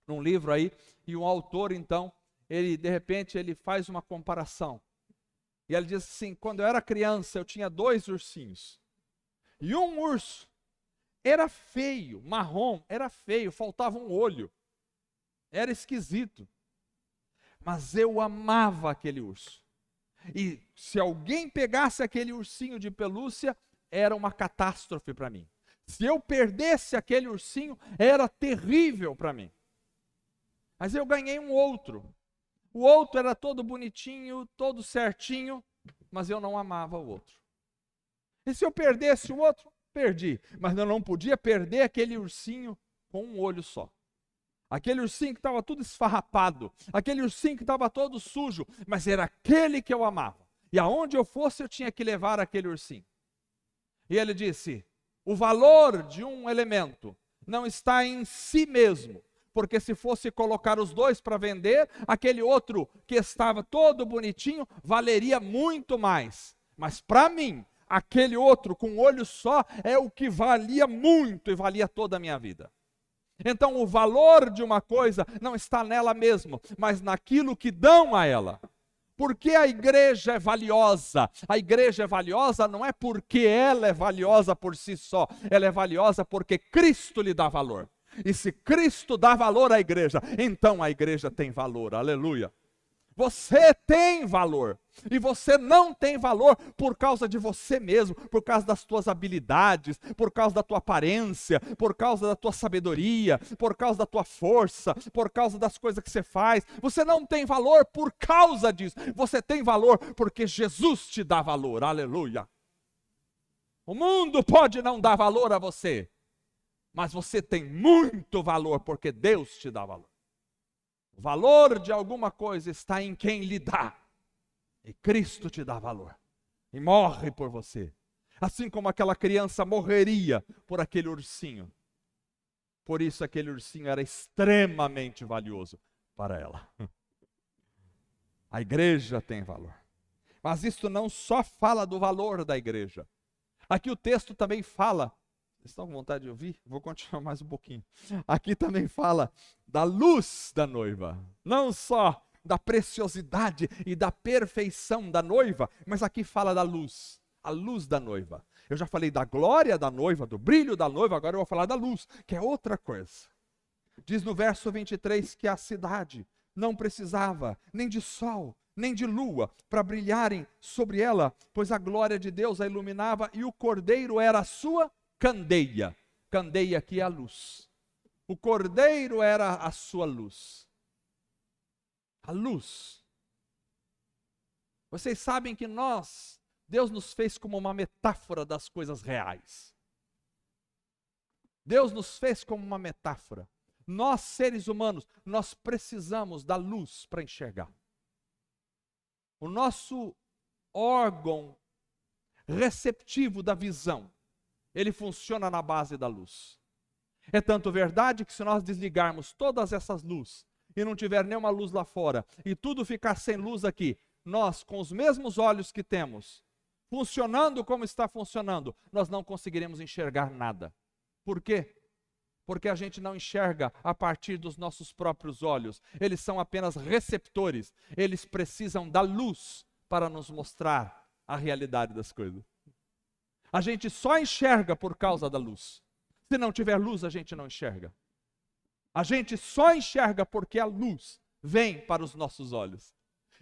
um livro aí, e um autor então, de repente ele faz uma comparação. E ele diz assim: quando eu era criança eu tinha 2 ursinhos. E um urso era feio, marrom, era feio, faltava um olho. Era esquisito. Mas eu amava aquele urso. E se alguém pegasse aquele ursinho de pelúcia, era uma catástrofe para mim. Se eu perdesse aquele ursinho, era terrível para mim. Mas eu ganhei um outro. O outro era todo bonitinho, todo certinho, mas eu não amava o outro. E se eu perdesse o outro, perdi. Mas eu não podia perder aquele ursinho com um olho só. Aquele ursinho que estava tudo esfarrapado. Aquele ursinho que estava todo sujo. Mas era aquele que eu amava. E aonde eu fosse, eu tinha que levar aquele ursinho. E ele disse: o valor de um elemento não está em si mesmo. Porque se fosse colocar os dois para vender, aquele outro que estava todo bonitinho valeria muito mais. Mas para mim, aquele outro com um olho só é o que valia muito e valia toda a minha vida. Então o valor de uma coisa não está nela mesma, mas naquilo que dão a ela. Porque a igreja é valiosa? A igreja é valiosa não é porque ela é valiosa por si só, ela é valiosa porque Cristo lhe dá valor. E se Cristo dá valor à igreja, então a igreja tem valor, aleluia. Você tem valor, e você não tem valor por causa de você mesmo, por causa das tuas habilidades, por causa da tua aparência, por causa da tua sabedoria, por causa da tua força, por causa das coisas que você faz. Você não tem valor por causa disso, você tem valor porque Jesus te dá valor, aleluia. O mundo pode não dar valor a você, mas você tem muito valor porque Deus te dá valor. O valor de alguma coisa está em quem lhe dá. E Cristo te dá valor. E morre por você. Assim como aquela criança morreria por aquele ursinho. Por isso aquele ursinho era extremamente valioso para ela. A igreja tem valor. Mas isto não só fala do valor da igreja. Aqui o texto também fala, vocês estão com vontade de ouvir? Vou continuar mais um pouquinho. Aqui também fala da luz da noiva. Não só da preciosidade e da perfeição da noiva, mas aqui fala da luz. A luz da noiva. Eu já falei da glória da noiva, do brilho da noiva, agora eu vou falar da luz, que é outra coisa. Diz no verso 23 que a cidade não precisava nem de sol, nem de lua, para brilharem sobre ela, pois a glória de Deus a iluminava e o cordeiro era a sua candeia. Candeia aqui é a luz. O cordeiro era a sua luz. A luz. Vocês sabem que Deus nos fez como uma metáfora das coisas reais. Deus nos fez como uma metáfora. Nós, seres humanos, nós precisamos da luz para enxergar. O nosso órgão receptivo da visão, ele funciona na base da luz. É tanto verdade que se nós desligarmos todas essas luzes e não tiver nenhuma luz lá fora e tudo ficar sem luz aqui, nós, com os mesmos olhos que temos, funcionando como está funcionando, nós não conseguiremos enxergar nada. Por quê? Porque a gente não enxerga a partir dos nossos próprios olhos. Eles são apenas receptores. Eles precisam da luz para nos mostrar a realidade das coisas. A gente só enxerga por causa da luz. Se não tiver luz, a gente não enxerga. A gente só enxerga porque a luz vem para os nossos olhos.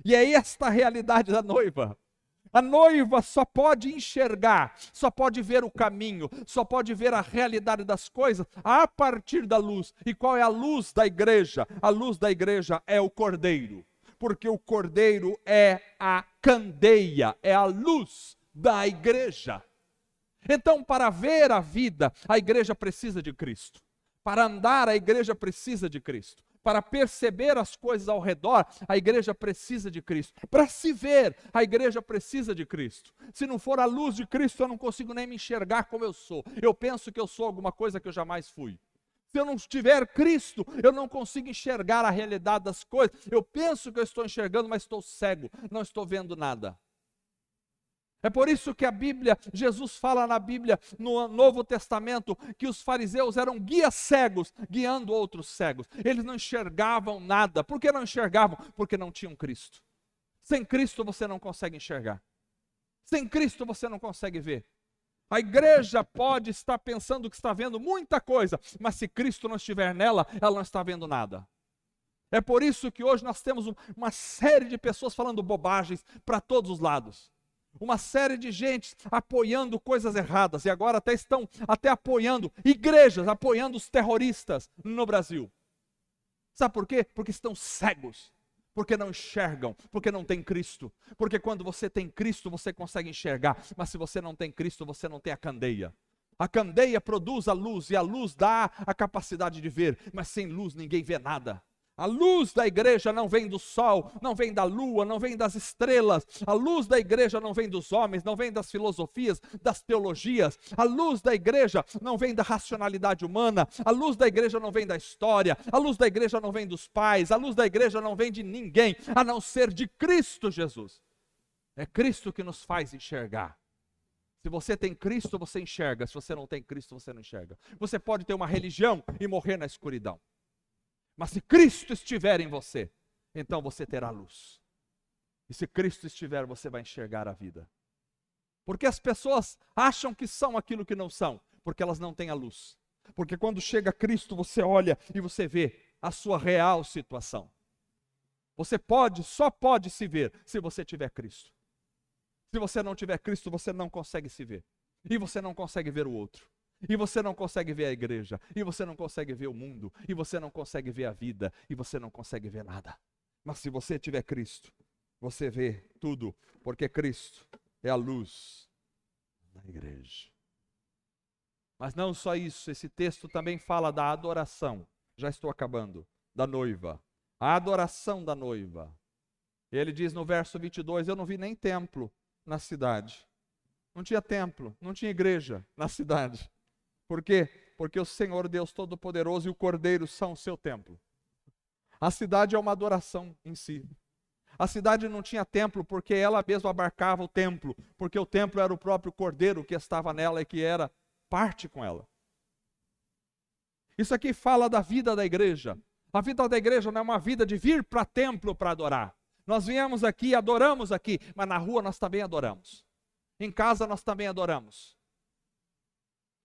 E é esta a realidade da noiva. A noiva só pode enxergar, só pode ver o caminho, só pode ver a realidade das coisas a partir da luz. E qual é a luz da igreja? A luz da igreja é o cordeiro, porque o cordeiro é a candeia, é a luz da igreja. Então, para ver a vida, a igreja precisa de Cristo. Para andar, a igreja precisa de Cristo. Para perceber as coisas ao redor, a igreja precisa de Cristo. Para se ver, a igreja precisa de Cristo. Se não for a luz de Cristo, eu não consigo nem me enxergar como eu sou. Eu penso que eu sou alguma coisa que eu jamais fui. Se eu não tiver Cristo, eu não consigo enxergar a realidade das coisas. Eu penso que eu estou enxergando, mas estou cego, não estou vendo nada. É por isso que a Bíblia, Jesus fala na Bíblia, no Novo Testamento, que os fariseus eram guias cegos, guiando outros cegos. Eles não enxergavam nada. Por que não enxergavam? Porque não tinham Cristo. Sem Cristo você não consegue enxergar. Sem Cristo você não consegue ver. A igreja pode estar pensando que está vendo muita coisa, mas se Cristo não estiver nela, ela não está vendo nada. É por isso que hoje nós temos uma série de pessoas falando bobagens para todos os lados. Uma série de gente apoiando coisas erradas e agora estão apoiando igrejas, apoiando os terroristas no Brasil. Sabe por quê? Porque estão cegos, porque não enxergam, porque não tem Cristo. Porque quando você tem Cristo, você consegue enxergar, mas se você não tem Cristo, você não tem a candeia. A candeia produz a luz e a luz dá a capacidade de ver, mas sem luz ninguém vê nada. A luz da igreja não vem do sol, não vem da lua, não vem das estrelas. A luz da igreja não vem dos homens, não vem das filosofias, das teologias. A luz da igreja não vem da racionalidade humana. A luz da igreja não vem da história. A luz da igreja não vem dos pais. A luz da igreja não vem de ninguém, a não ser de Cristo Jesus. É Cristo que nos faz enxergar. Se você tem Cristo, você enxerga. Se você não tem Cristo, você não enxerga. Você pode ter uma religião e morrer na escuridão. Mas se Cristo estiver em você, então você terá luz. E se Cristo estiver, você vai enxergar a vida. Porque as pessoas acham que são aquilo que não são, porque elas não têm a luz. Porque quando chega Cristo, você olha e você vê a sua real situação. Você só pode se ver se você tiver Cristo. Se você não tiver Cristo, você não consegue se ver. E você não consegue ver o outro. E você não consegue ver a igreja, e você não consegue ver o mundo, e você não consegue ver a vida, e você não consegue ver nada. Mas se você tiver Cristo, você vê tudo, porque Cristo é a luz da igreja. Mas não só isso, esse texto também fala da adoração, já estou acabando, da noiva. A adoração da noiva. Ele diz no verso 22, eu não vi nem templo na cidade. não tinha templo, não tinha igreja na cidade. Por quê? Porque o Senhor Deus Todo-Poderoso e o Cordeiro são o seu templo. A cidade é uma adoração em si. A cidade não tinha templo porque ela mesma abarcava o templo, porque o templo era o próprio Cordeiro que estava nela e que era parte com ela. Isso aqui fala da vida da igreja. A vida da igreja não é uma vida de vir para templo para adorar. Nós viemos aqui, adoramos aqui, mas na rua nós também adoramos. Em casa nós também adoramos.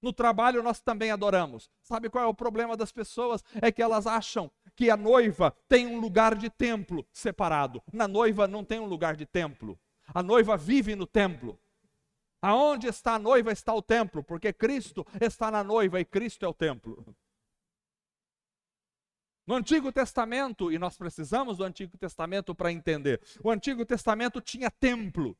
No trabalho nós também adoramos. Sabe qual é o problema das pessoas? É que elas acham que a noiva tem um lugar de templo separado. Na noiva não tem um lugar de templo. A noiva vive no templo. Aonde está a noiva está o templo, porque Cristo está na noiva e Cristo é o templo. No Antigo Testamento, e nós precisamos do Antigo Testamento para entender, o Antigo Testamento tinha templo.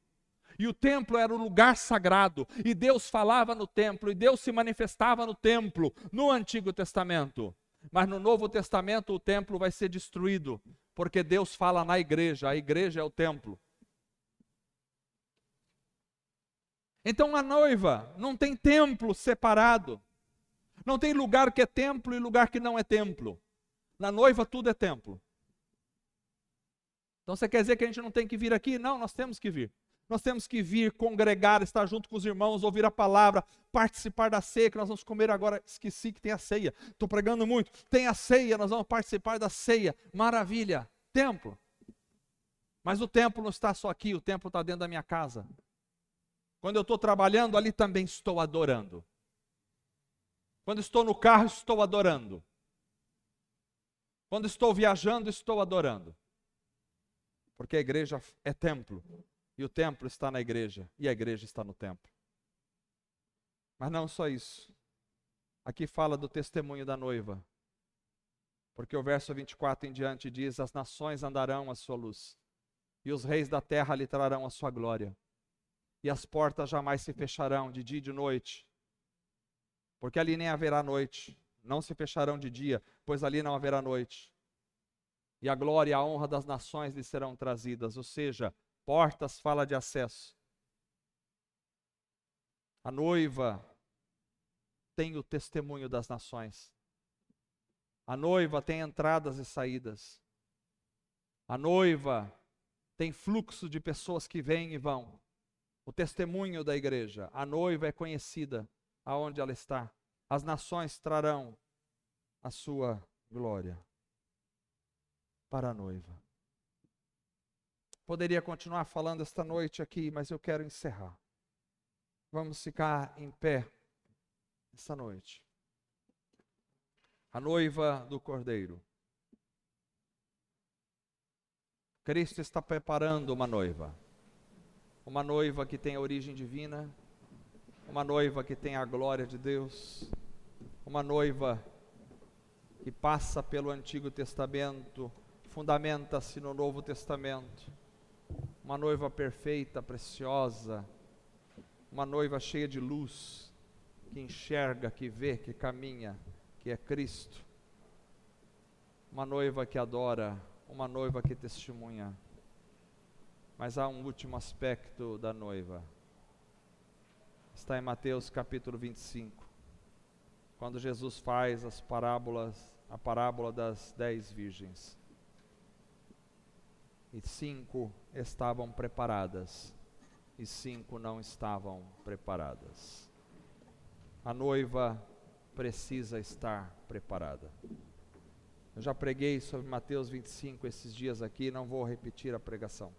E o templo era o lugar sagrado, e Deus falava no templo, e Deus se manifestava no templo, no Antigo Testamento. Mas no Novo Testamento o templo vai ser destruído, porque Deus fala na igreja, a igreja é o templo. Então a noiva não tem templo separado, não tem lugar que é templo e lugar que não é templo. Na noiva tudo é templo. Então você quer dizer que a gente não tem que vir aqui? Não, nós temos que vir. Nós temos que vir, congregar, estar junto com os irmãos, ouvir a palavra, participar da ceia, que nós vamos comer agora. Esqueci que tem a ceia. Estou pregando muito. Tem a ceia, nós vamos participar da ceia. Maravilha. Templo. Mas o templo não está só aqui, o templo está dentro da minha casa. Quando eu estou trabalhando, ali também estou adorando. Quando estou no carro, estou adorando. Quando estou viajando, estou adorando. Porque a igreja é templo. E o templo está na igreja, e a igreja está no templo. Mas não só isso. Aqui fala do testemunho da noiva. Porque o verso 24 em diante diz: as nações andarão à sua luz, e os reis da terra lhe trarão a sua glória. E as portas jamais se fecharão de dia e de noite, porque ali nem haverá noite. Não se fecharão de dia, pois ali não haverá noite. E a glória e a honra das nações lhe serão trazidas, ou seja, portas fala de acesso. A noiva tem o testemunho das nações. A noiva tem entradas e saídas. A noiva tem fluxo de pessoas que vêm e vão. O testemunho da igreja. A noiva é conhecida aonde ela está. As nações trarão a sua glória para a noiva. Poderia continuar falando esta noite aqui, mas eu quero encerrar. Vamos ficar em pé esta noite. A noiva do Cordeiro. Cristo está preparando uma noiva. Uma noiva que tem a origem divina. Uma noiva que tem a glória de Deus. Uma noiva que passa pelo Antigo Testamento, fundamenta-se no Novo Testamento. Uma noiva perfeita, preciosa, uma noiva cheia de luz, que enxerga, que vê, que caminha, que é Cristo. Uma noiva que adora, uma noiva que testemunha. Mas há um último aspecto da noiva. Está em Mateus capítulo 25, quando Jesus faz a parábola das 10 virgens. E 5 estavam preparadas, e 5 não estavam preparadas. A noiva precisa estar preparada. Eu já preguei sobre Mateus 25 esses dias aqui, não vou repetir a pregação.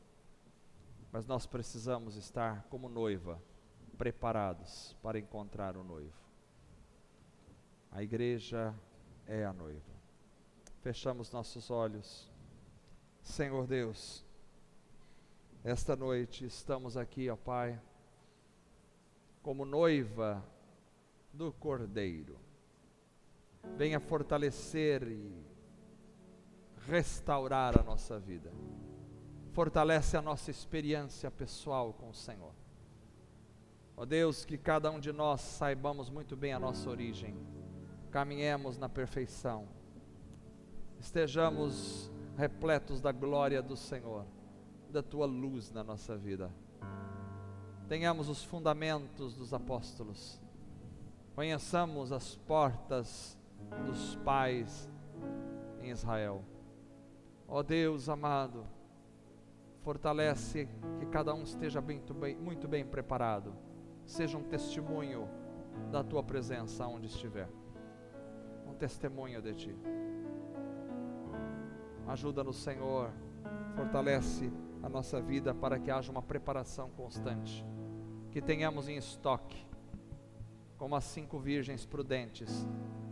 Mas nós precisamos estar como noiva, preparados para encontrar o noivo. A igreja é a noiva. Fechamos nossos olhos. Senhor Deus, esta noite estamos aqui, ó Pai, como noiva do Cordeiro. Venha fortalecer e restaurar a nossa vida. Fortalece a nossa experiência pessoal com o Senhor. Ó Deus, que cada um de nós saibamos muito bem a nossa origem, caminhemos na perfeição, estejamos repletos da glória do Senhor, da Tua luz na nossa vida. tenhamos os fundamentos dos apóstolos, conheçamos as portas dos pais em Israel. Ó Deus amado, fortalece que cada um esteja muito bem preparado, seja um testemunho da Tua presença onde estiver, um testemunho de Ti. Ajuda-nos, Senhor, fortalece a nossa vida para que haja uma preparação constante, que tenhamos em estoque, como as 5 virgens prudentes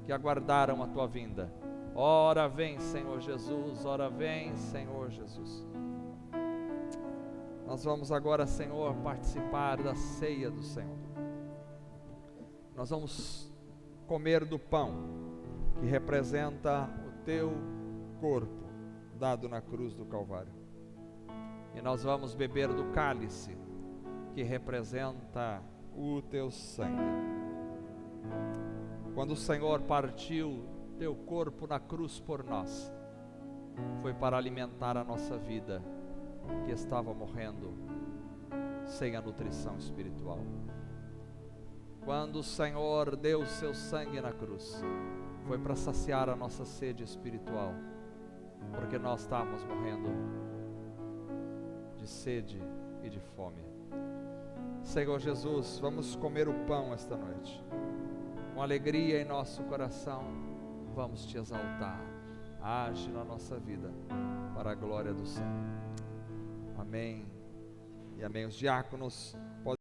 que aguardaram a Tua vinda. Ora vem, Senhor Jesus, ora vem, Senhor Jesus. Nós vamos agora, Senhor, participar da ceia do Senhor. Nós vamos comer do pão que representa o Teu corpo dado na cruz do Calvário. E nós vamos beber do cálice que representa o Teu sangue. Quando o Senhor partiu Teu corpo na cruz por nós, foi para alimentar a nossa vida que estava morrendo sem a nutrição espiritual. Quando o Senhor deu o Seu sangue na cruz, foi para saciar a nossa sede espiritual, porque nós estávamos morrendo de sede e de fome. Senhor Jesus, vamos comer o pão esta noite. Com alegria em nosso coração, vamos Te exaltar. Age na nossa vida, para a glória do Senhor. Amém e amém. Os diáconos podem